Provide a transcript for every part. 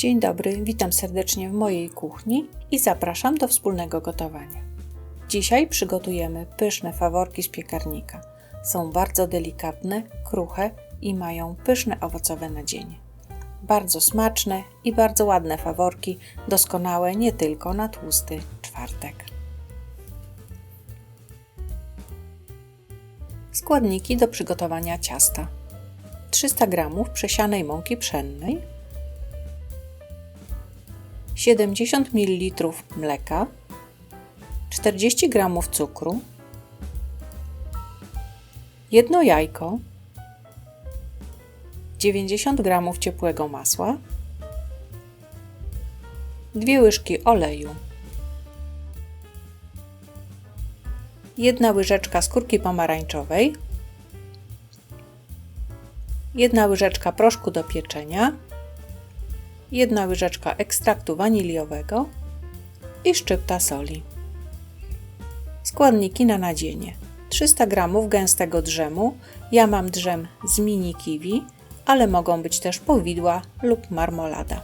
Dzień dobry, witam serdecznie w mojej kuchni i zapraszam do wspólnego gotowania. Dzisiaj przygotujemy pyszne faworki z piekarnika. Są bardzo delikatne, kruche i mają pyszne owocowe nadzienie. Bardzo smaczne i bardzo ładne faworki, doskonałe nie tylko na tłusty czwartek. Składniki do przygotowania ciasta: 300 g przesianej mąki pszennej, 70 ml mleka, 40 g cukru, 1 jajko, 90 g ciepłego masła, 2 łyżki oleju, 1 łyżeczka skórki pomarańczowej, 1 łyżeczka proszku do pieczenia, 1 łyżeczka ekstraktu waniliowego i szczypta soli. Składniki na nadzienie: 300 g gęstego drzemu, ja mam drzem z mini kiwi, ale mogą być też powidła lub marmolada.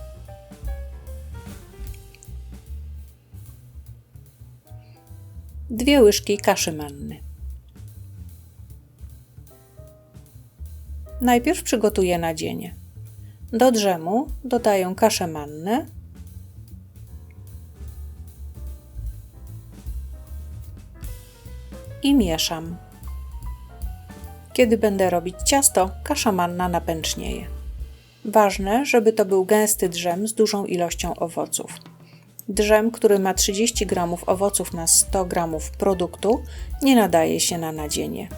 Dwie łyżki kaszy manny. Najpierw przygotuję nadzienie. Do drzemu dodaję kaszę mannę, i mieszam. Kiedy będę robić ciasto, kasza manna napęcznieje. Ważne, żeby to był gęsty drzem z dużą ilością owoców. Drzem, który ma 30 g owoców na 100 g produktu, nie nadaje się na nadzienie.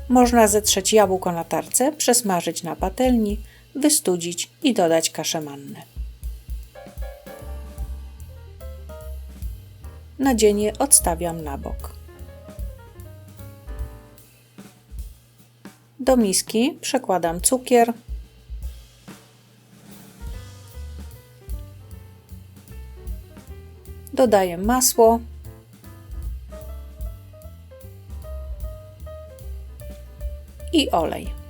Można zetrzeć jabłko na tarce, przesmażyć na patelni, wystudzić i dodać kaszę mannę. Nadzienie odstawiam na bok. Do miski przekładam cukier, dodaję masło i olej.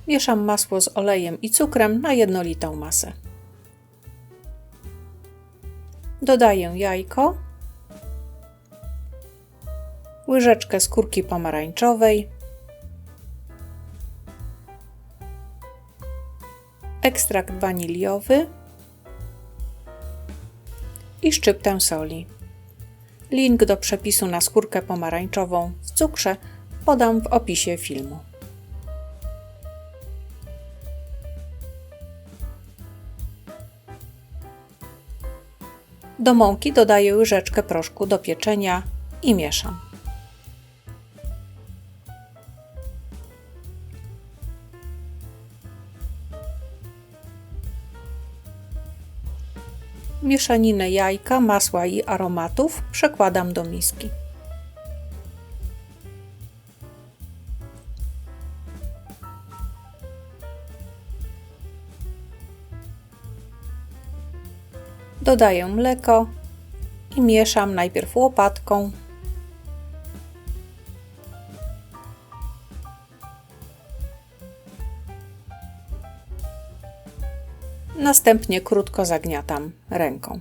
Mieszam masło z olejem i cukrem na jednolitą masę. Dodaję jajko, łyżeczkę skórki pomarańczowej, ekstrakt waniliowy i szczyptę soli. Link do przepisu na skórkę pomarańczową w cukrze podam w opisie filmu. Do mąki dodaję łyżeczkę proszku do pieczenia i mieszam. Mieszaninę jajka, masła i aromatów przekładam do miski. Dodaję mleko i mieszam najpierw łopatką, następnie krótko zagniatam ręką.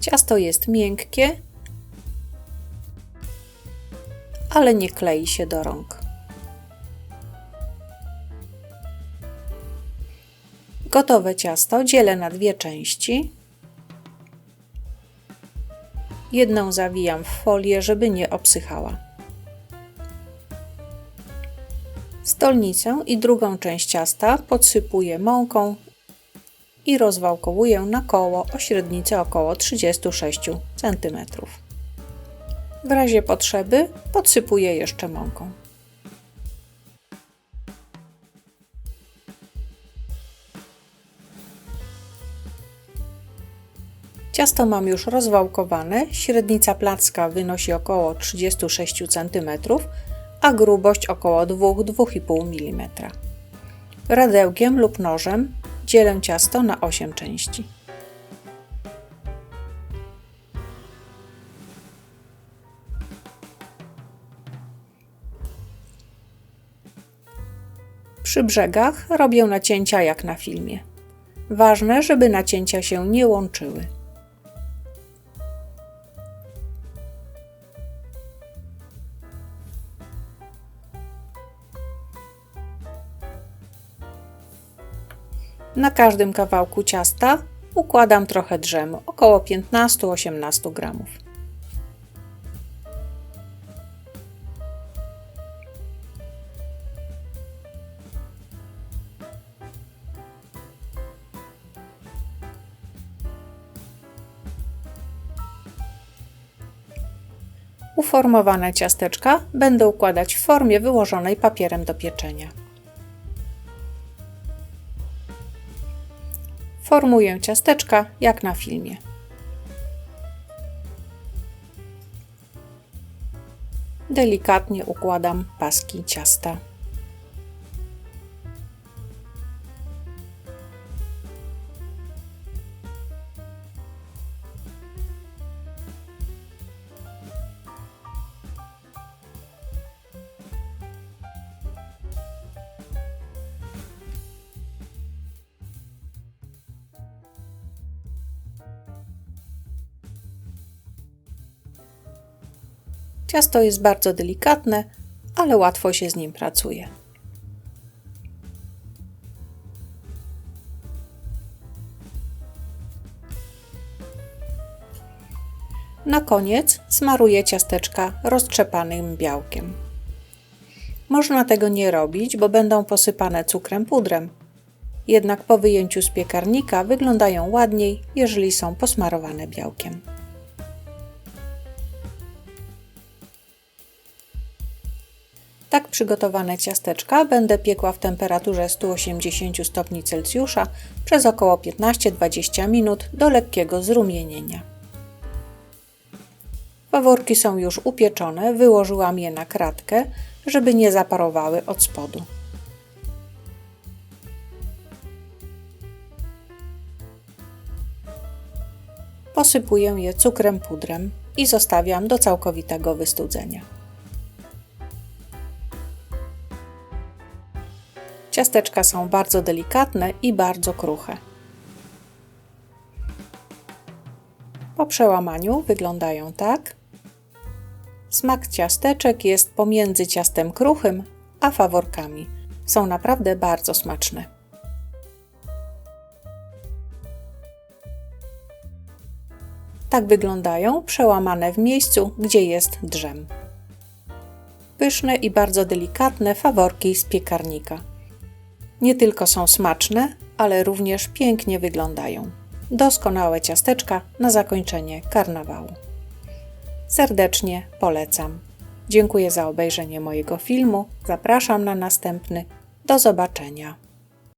Ciasto jest miękkie, ale nie klei się do rąk. Gotowe ciasto dzielę na dwie części. Jedną zawijam w folię, żeby nie obsychała. Stolnicę i drugą część ciasta podsypuję mąką i rozwałkowuję na koło o średnicy około 36 cm. W razie potrzeby podsypuję jeszcze mąką. Ciasto mam już rozwałkowane, średnica placka wynosi około 36 cm, a grubość około 2–2,5 mm. Radełkiem lub nożem dzielę ciasto na 8 części. Przy brzegach robię nacięcia jak na filmie. Ważne, żeby nacięcia się nie łączyły. Na każdym kawałku ciasta układam trochę drzemu, około 15–18 gramów. Uformowane ciasteczka będę układać w formie wyłożonej papierem do pieczenia. Formuję ciasteczka jak na filmie. Delikatnie układam paski ciasta. Ciasto jest bardzo delikatne, ale łatwo się z nim pracuje. Na koniec smaruję ciasteczka roztrzepanym białkiem. Można tego nie robić, bo będą posypane cukrem pudrem. Jednak po wyjęciu z piekarnika wyglądają ładniej, jeżeli są posmarowane białkiem. Tak przygotowane ciasteczka będę piekła w temperaturze 180 stopni Celsjusza przez około 15–20 minut do lekkiego zrumienienia. Faworki są już upieczone, wyłożyłam je na kratkę, żeby nie zaparowały od spodu. Posypuję je cukrem pudrem i zostawiam do całkowitego wystudzenia. Ciasteczka są bardzo delikatne i bardzo kruche. Po przełamaniu wyglądają tak. Smak ciasteczek jest pomiędzy ciastem kruchym a faworkami. Są naprawdę bardzo smaczne. Tak wyglądają przełamane w miejscu, gdzie jest drzem. Pyszne i bardzo delikatne faworki z piekarnika. Nie tylko są smaczne, ale również pięknie wyglądają. Doskonałe ciasteczka na zakończenie karnawału. Serdecznie polecam. Dziękuję za obejrzenie mojego filmu. Zapraszam na następny. Do zobaczenia.